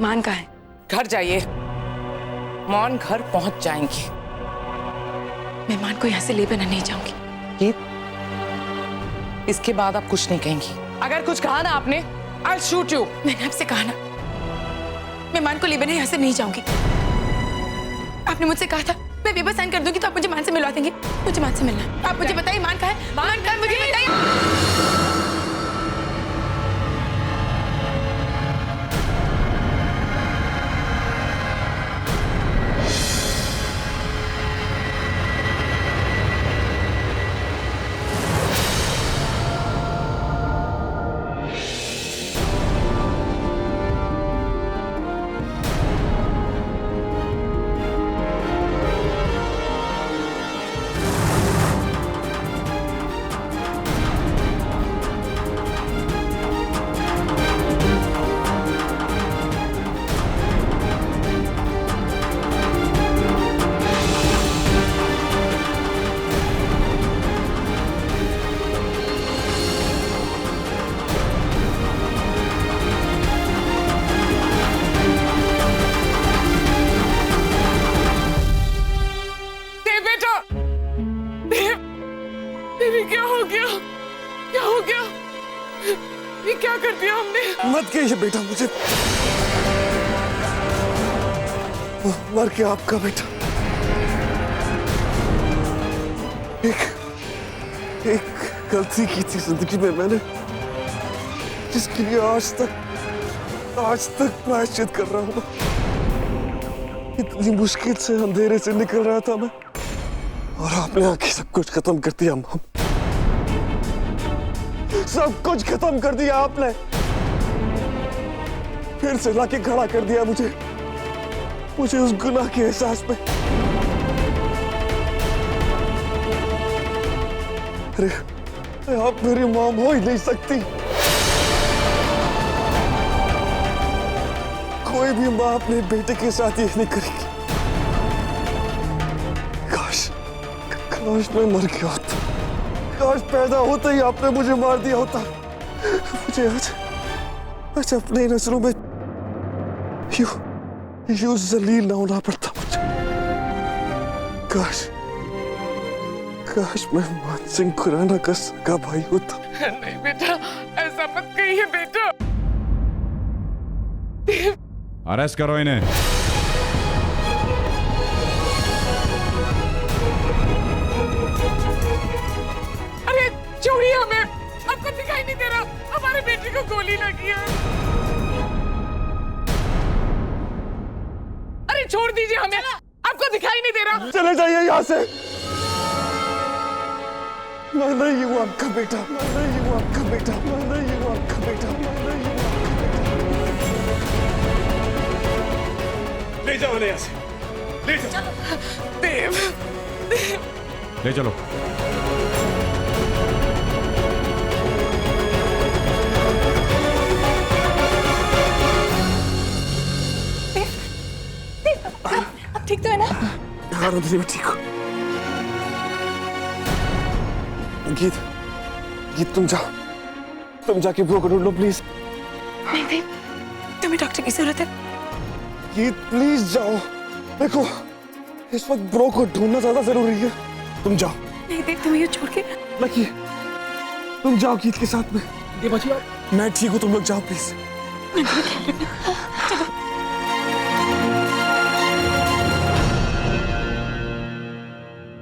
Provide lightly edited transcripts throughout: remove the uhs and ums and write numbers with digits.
मान कहाँ है? घर जाइए, मान घर पहुंच जाएंगी। मैं मान को यहाँ से ले बिना नहीं जाऊंगी। गीत, इसके बाद आप कुछ नहीं कहेंगी। अगर कुछ कहा ना आपने, I'll shoot you। मैंने आपसे कहा ना, मैं मान को ले बिना यहाँ से नहीं जाऊंगी। आपने मुझसे कहा था मैं पेपर साइन कर दूंगी तो आप मुझे मान से मिलवा देंगे। मुझे मान से मिलना है। आप मुझे बताइए मान कहाँ है? मान कहाँ है? मुझे बताइए। क्या हो गया? क्या हो गया? ये क्या कर दिया हमने? मत कहिए बेटा मुझे। मर गया आपका बेटा। एक गलती की थी जिंदगी में मैंने, जिसके लिए आज तक प्रायश्चित कर रहा हूँ। इतनी मुश्किल से अंधेरे से निकल रहा था मैं, और आपने आके सब कुछ खत्म कर दिया। मम, सब कुछ खत्म कर दिया आपने। फिर से लाके खड़ा कर दिया मुझे उस गुनाह के एहसास में। अरे आप मेरी मॉम हो ही नहीं सकती। कोई भी माँ अपने बेटे के साथ ये नहीं करेगी। काश मैं मर गया होता। काश पैदा होते ही आपने मुझे मार दिया होता। मुझे आज अपनी नजरों में यूं जलील ना होना पड़ता मुझे। काश मैं मान सिंह खुराना का सगा भाई होता। नहीं बेटा, ऐसा मत कहिए बेटा। अरेस्ट करो इन्हें। अरे छोड़िए हमें, आपको दिखाई नहीं दे रहा हमारे बेटे को गोली लगी है। अरे छोड़ दीजिए हमें, आपको दिखाई नहीं दे रहा। चले जाइए यहाँ से। मैं नहीं हूँ आपका बेटा। मैं नहीं हूँ आपका बेटा। मैं नहीं हूँ आपका बेटा। मैं नहीं हूँ ले जाओ इन्हें यहाँ से, ले जाओ। देव, ले चलो। अब ठीक तो है ना? हाँ रंजनी, मैं ठीक हूँ। गीत तुम जाके ब्रो को ढूंढ लो प्लीज। नहीं, तुम्हें डॉक्टर की जरूरत है। गीत प्लीज जाओ। देखो इस वक्त ब्रो को ढूंढना ज्यादा जरूरी है। तुम जाओ। नहीं देव, तुम्हें ये छोड़ के। लकी तुम जाओ गीत के साथ में। ये बचिए, मैं ठीक हूँ, तुम लोग जाओ प्लीज।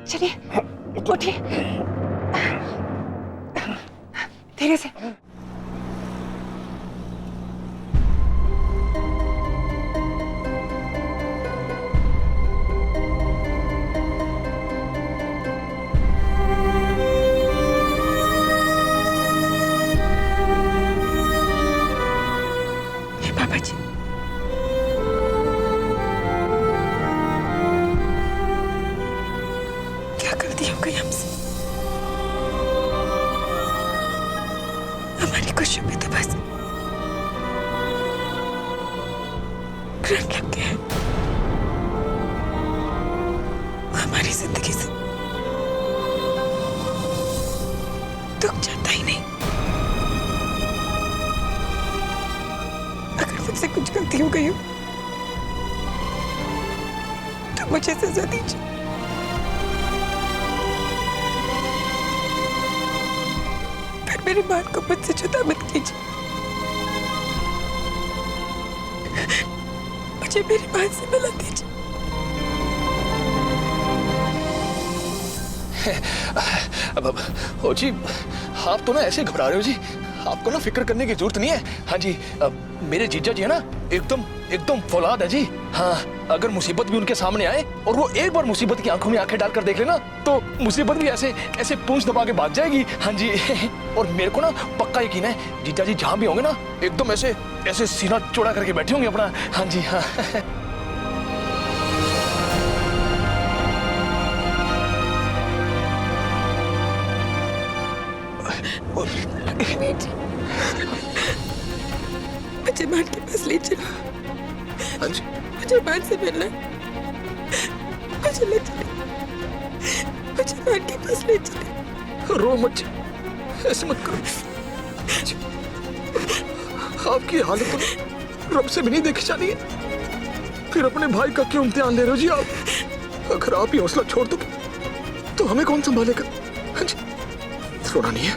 चलिए उठिए धीरे से। पापा जी, क्या गलती हो गई हमसे? हमारी खुशियों में तो बस करंट लग गया है। हमारी जिंदगी से दुख जाता ही नहीं। अगर मुझसे कुछ गलती गलती हो गई हो तो मुझे सजा दीजिए। पर मेरी मां को मुझसे जुदा मत कीजिए। मुझे मेरी मां से मिला दीजिए। अब हो जी, आप तो ना ऐसे घबरा रहे हो जी। आपको ना फिक्र करने की जरूरत नहीं है। हाँ जी, मेरे जीजा जी है ना एकदम एकदम फौलाद है जी। हाँ, अगर मुसीबत भी उनके सामने आए और वो एक बार मुसीबत की आंखों में आंखें डालकर देख लेना तो मुसीबत भी ऐसे ऐसे पूंछ दबा के भाग जाएगी। हाँ जी और मेरे को ना पक्का यकीन है जीजा जी जहाँ भी होंगे ना एकदम ऐसे ऐसे सीना चौड़ा करके बैठे होंगे अपना। हाँ जी हाँ। मुझे मान के पास ले चलो। हाँ जी, मुझे मान से मिलना है। मुझे ले चले। मुझे मान के पास ले चले। रो मत जी, ऐसे मत करो। आपकी हालत तो रब से भी नहीं देखी जानी है, फिर अपने भाई का क्यों इम्तिहान ले रहे हो जी आप? अगर आप ही हौसला छोड़ दो तो हमें कौन संभालेगा? हाँ जी, रोना नहीं है।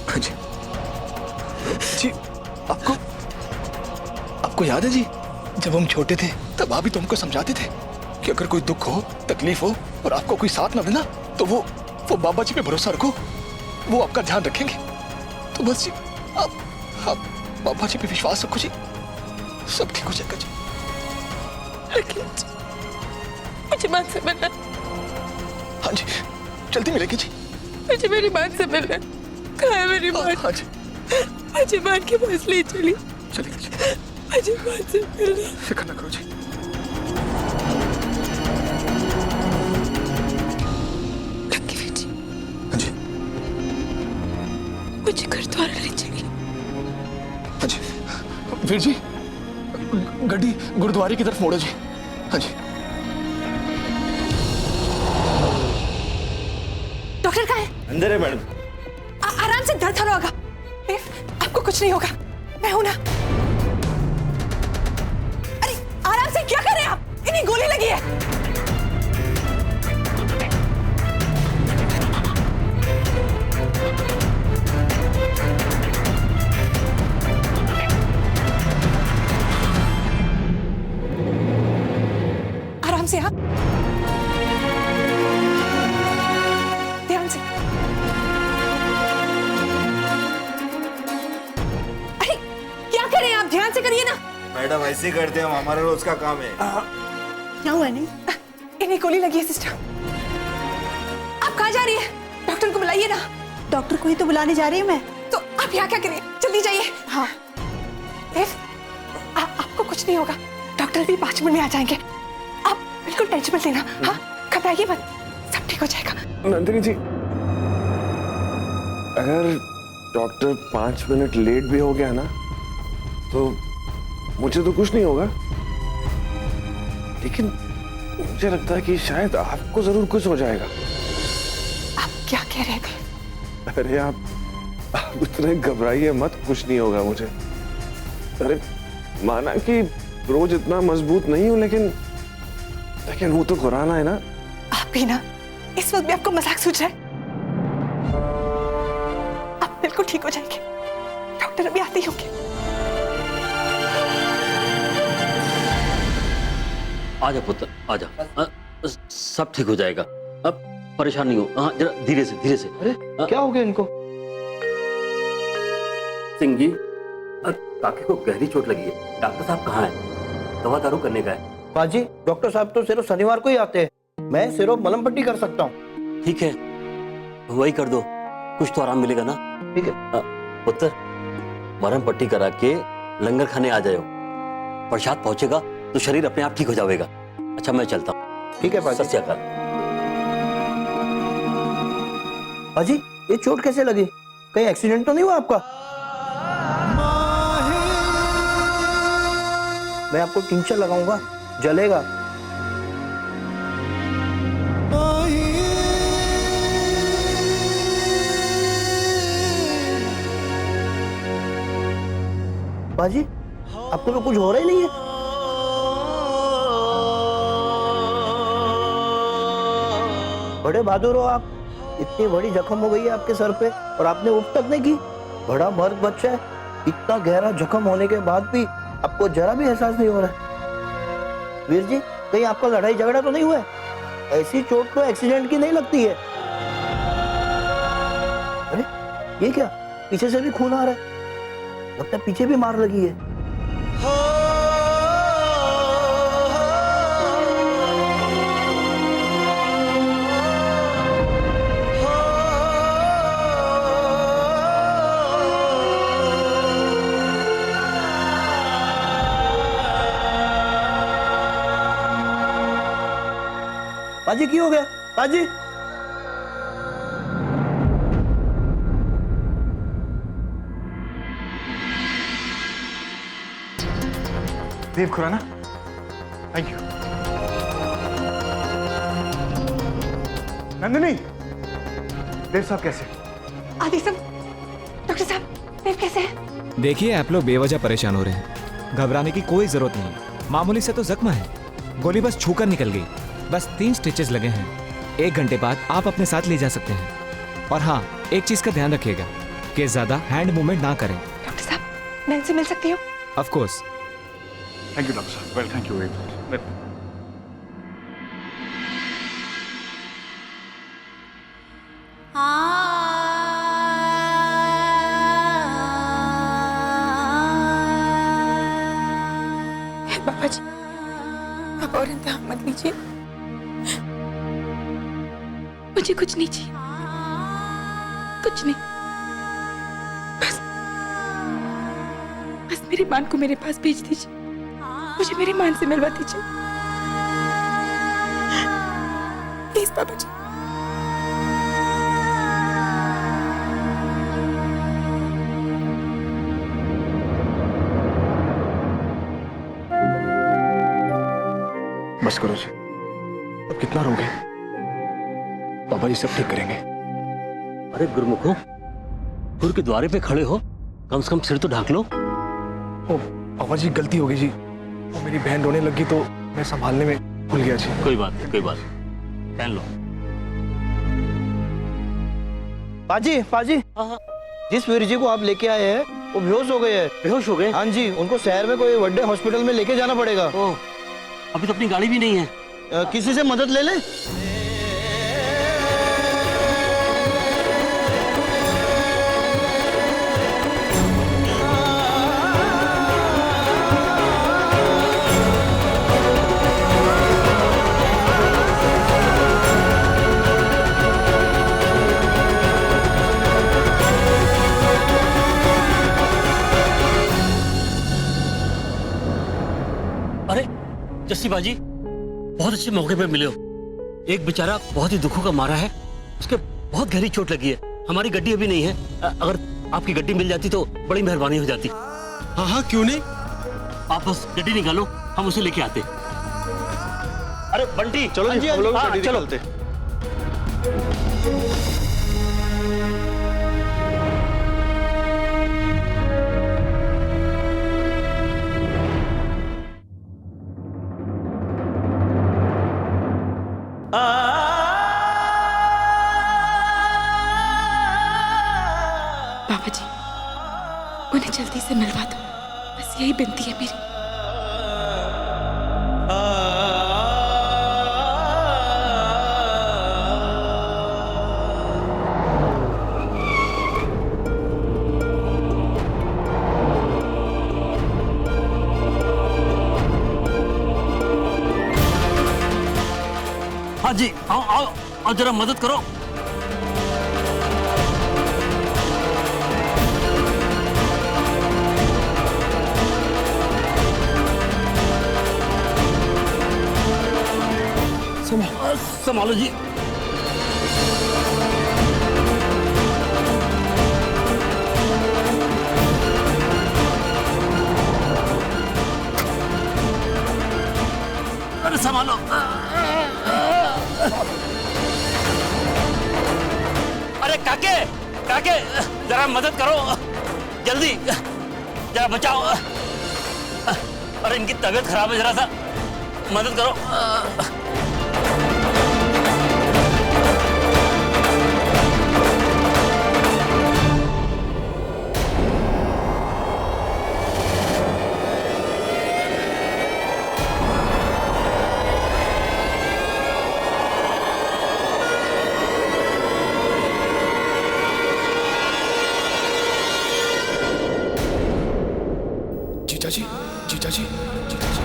हाँ जी जी, आपको याद है जी जब हम छोटे थे तब आप भी तो हमको समझाते थे कि अगर कोई दुख हो तकलीफ हो और आपको कोई साथ ना देना तो वो बाबा जी पे भरोसा रखो, वो आपका ध्यान रखेंगे। तो बस जी आप बाबा जी पे विश्वास रखो जी, सब ठीक हो जाएगा जी। मुझे मां से मिलना। हाँ जी, जल्दी मिलेगी जी। मुझे मेरी मां से मिलना। कहाँ है मेरी मां? हाँ जी, मुझे मां के पास ले चली। चलेगी जी। मुझे मां से मिलना। फिक्र ना करो जी। हाँ जी, मुझे गुरुद्वारा ले चलिए। हाँ जी, वीर जी गड्डी गुरुद्वारे की तरफ मोड़ो जी। हाँ जी। डॉक्टर कहाँ है? अंदर है मैडम। आराम से दर्द थोड़ा होगा। आपको कुछ नहीं होगा, मैं हूं ना। अरे आराम से, क्या कर रहे हैं आप? इन्हें गोली लगी है। आराम से, आप ध्यान से। अरे क्या कर रहे हैं आप? ध्यान से करिए ना। मैडम ऐसे ही करते हैं हम, हमारा रोज का काम है। क्या हुआ? नहीं, इन्हें गोली लगी है सिस्टर। आप कहाँ जा रही है? डॉक्टर को बुलाइए ना। डॉक्टर को ही तो बुलाने जा रही हूँ मैं। तो आप यहाँ क्या करिए? जल्दी जाइए। हाँ। आपको कुछ नहीं होगा, डॉक्टर भी 5 मिनट में आ जाएंगे। आप बिल्कुल टेंशन मत लेना। हाँ, घबराइए मत, सब ठीक हो जाएगा। नंदिनी जी, अगर डॉक्टर 5 मिनट लेट भी हो गया ना तो मुझे तो कुछ नहीं होगा, लेकिन मुझे लगता है कि शायद आपको जरूर कुछ हो जाएगा। आप क्या कह रहे थे? अरे आप इतने घबराइए मत, कुछ नहीं होगा मुझे। अरे माना कि रोज इतना मजबूत नहीं हूं, लेकिन वो तो कुराना है ना। आप भी ना इस वक्त भी आपको मजाक सूझ रहा है। आप बिल्कुल ठीक हो जाएंगे, डॉक्टर अभी आते ही होंगे। आजा पुत्र आजा, सब ठीक हो जाएगा। अब परेशान नहीं हो। हाँ जरा धीरे से धीरे से। अरे क्या हो गया इनको? सिंह जी, काके को गहरी चोट लगी है। डॉक्टर साहब कहाँ हैं? दवा दारू करने का है। पाजी, डॉक्टर साहब तो सिर्फ शनिवार को ही आते हैं। मैं सिर्फ मलम पट्टी कर सकता हूँ। ठीक है, वही कर दो, कुछ तो आराम मिलेगा ना। ठीक है पुत्र, मरहम पट्टी करा के लंगर खाने आ जाओ। प्रसाद पहुंचेगा तो शरीर अपने आप ठीक हो जाएगा। अच्छा मैं चलता हूँ। ठीक है पाजी। सत श्री अकाल। पाजी, ये चोट कैसे लगी? कहीं एक्सीडेंट तो नहीं हुआ आपका? मैं आपको टिंचर लगाऊंगा, जलेगा। पाजी, आपको तो कुछ हो रहा ही नहीं है। बड़े बहादुर हो आप। इतनी बड़ी जख्म हो गई है आपके सर पे और आपने उठ तक नहीं की। बड़ा मर्द बच्चा है, इतना गहरा जख्म होने के बाद भी आपको जरा भी एहसास नहीं हो रहा है। वीर जी, कहीं आपका लड़ाई झगड़ा तो नहीं हुआ है? ऐसी चोट तो एक्सीडेंट की नहीं लगती है। अरे ये क्या, पीछे से भी खून आ रहा है, लगता है पीछे भी मार लगी है। पाजी की हो गया? पाजी देव खुराना, थैंक यू। नंदिनी, देव साहब कैसे? आदि साहब, डॉक्टर साहब, देव कैसे हैं? देखिए, आप लोग बेवजह परेशान हो रहे हैं। घबराने की कोई जरूरत नहीं। मामूली से तो जख्म है, गोली बस छूकर निकल गई। बस 3 स्टिचेस लगे हैं। 1 घंटे बाद आप अपने साथ ले जा सकते हैं। और हाँ, एक चीज का ध्यान रखिएगा कि ज्यादा हैंड मूवमेंट ना करें। डॉक्टर साहब, मैं इनसे मिल सकती हूँ? Of course. Thank you doctor साहब। Well, thank you very much. बाबा जी, आप और इंतहा मत लीजिए। मुझे कुछ नहीं चाहिए, कुछ नहीं। बस मेरी मान को मेरे पास भेज दीजिए। मुझे मेरी मान से मिलवा दीजिए प्लीज बाबा जी। बस करो जी, अब कितना रोगे? बाबा जी सब ठीक करेंगे। अरे गुरुमुखो, पुर के द्वारे पे खड़े हो, कम से कम सिर तो ढांक लो। ओ बाबा जी, गलती हो गई जी। वो मेरी बहन रोने लगी तो मैं संभालने में भूल गया जी। कोई बात नहीं, कोई बात नहीं, पहन लो। पाजी, पाजी, जिस वीर जी को आप लेके आए हैं वो बेहोश हो गए हैं। बेहोश हो गए? हाँ जी, उनको शहर में कोई बड़े हॉस्पिटल में लेके जाना पड़ेगा। ओह, अभी तो अपनी गाड़ी भी नहीं है। किसी से मदद ले ले। अरे जस्सी बाजी, बहुत अच्छे मौके पे मिले हो। एक बेचारा बहुत ही दुखों का मारा है, उसके बहुत गहरी चोट लगी है। हमारी गड्डी अभी नहीं है, अगर आपकी गड्डी मिल जाती तो बड़ी मेहरबानी हो जाती। हाँ हाँ, क्यों नहीं। आप बस गड्डी निकालो, हम उसे लेके आते। अरे बंटी, चलो जी, हम लोग हाँ, गड्डी चलो। निकालते। बाबा जी, उन्हें जल्दी से मिलवा दो, बस यही विनती है मेरी। हाँ जी, आओ आओ, और जरा मदद करो। संभालो जी। अरे संभालो। अरे काके, काके, जरा मदद करो, जल्दी, जरा बचाओ। अरे इनकी तबीयत खराब है, जरा सा मदद करो। जीजाजी, जीजाजी, जीजाजी।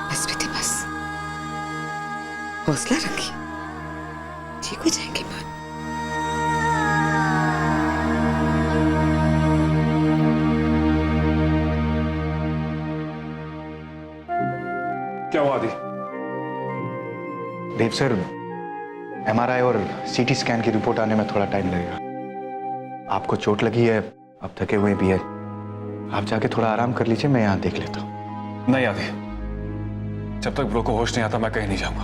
बस बेटे बस, हौसला रखिए, ठीक हो जाएंगे बात। क्या हुआ आदि? देव सर, एमआरआई और सीटी स्कैन की रिपोर्ट आने में थोड़ा टाइम लगेगा। आपको चोट लगी है, अब थके हुए भी है, आप जाके थोड़ा आराम कर लीजिए, मैं यहाँ देख लेता हूँ। नहीं आदि, जब तक ब्रो को होश नहीं आता मैं कहीं नहीं जाऊंगा।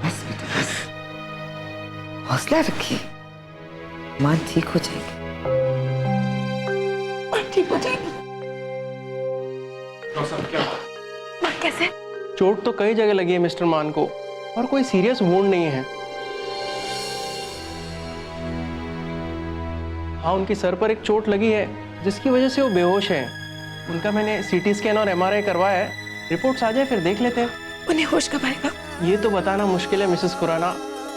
बस बेटे बस, हौसला रखिए, मां ठीक हो जाएगी, ठीक हो जाएगी। मां कैसे? चोट तो कई जगह लगी है मिस्टर मान को, और कोई सीरियस वुंड नहीं है। हाँ, उनकी सर पर एक चोट लगी है जिसकी वजह से वो बेहोश है। उनका मैंने सीटी स्कैन और एमआरआई करवाया है, रिपोर्ट्स आ जाए फिर देख लेते हैं। उन्हें होश कब आएगा? ये तो बताना मुश्किल है मिसेस खुराना।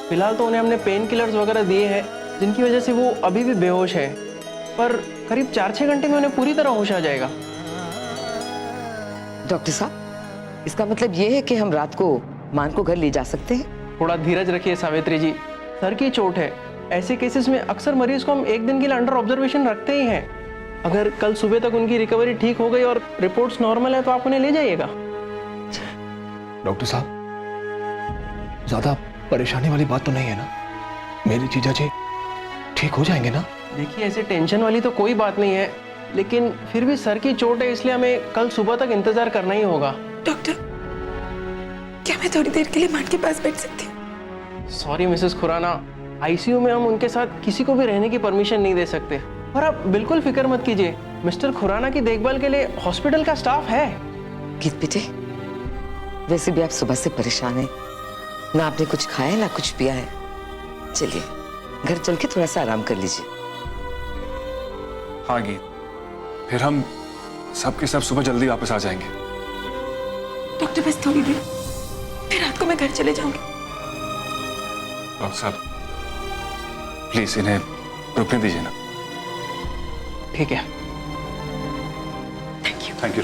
फिलहाल तो उन्हें हमने पेन किलर्स वगैरह दिए हैं जिनकी वजह से वो अभी भी बेहोश है, पर करीब 4-6 घंटे में उन्हें पूरी तरह होश आ जाएगा। डॉक्टर साहब, इसका मतलब ये है कि हम रात को मान को घर ले जा सकते हैं? थोड़ा धीरज रखिए सावित्री जी, सर की चोट है। ऐसे केसेस में अक्सर मरीज को हम 1 दिन के लिए अंडर ऑब्जर्वेशन रखते ही हैं। अगर कल सुबह तक उनकी रिकवरी ठीक हो गई और रिपोर्ट्स नॉर्मल है तो आप उन्हें ले जाइएगा। डॉक्टर साहब, ज्यादा परेशानी वाली बात तो नहीं है ना? मेरे जीजा जी ठीक हो जाएंगे ना? देखिए, ऐसे टेंशन वाली तो कोई बात नहीं है, लेकिन फिर भी सर की चोट है, इसलिए हमें कल सुबह तक इंतजार करना ही होगा। डॉक्टर, क्या मैं थोड़ी देर के लिए मान के पास बैठ सकती हूँ? सॉरी मिसेस खुराना, आईसीयू में हम उनके साथ किसी को भी रहने की परमिशन नहीं दे सकते। पर आप बिल्कुल फिक्र मत कीजिए, मिस्टर खुराना की देखभाल के लिए हॉस्पिटल का स्टाफ है। गीत बेटे, वैसे भी आप सुबह से परेशान हैं, ना आपने कुछ खाया है ना कुछ पिया है। चलिए घर चल के थोड़ा सा आराम कर लीजिए। हाँ गीत, फिर हम सब के सब सुबह जल्दी वापस आ जाएंगे। डॉक्टर बस थोड़ी देर, फिर रात को मैं घर चले जाऊंगी। डॉक्टर साहब प्लीज इन्हें रुकने दीजिए ना। ठीक है। Thank you. Thank you.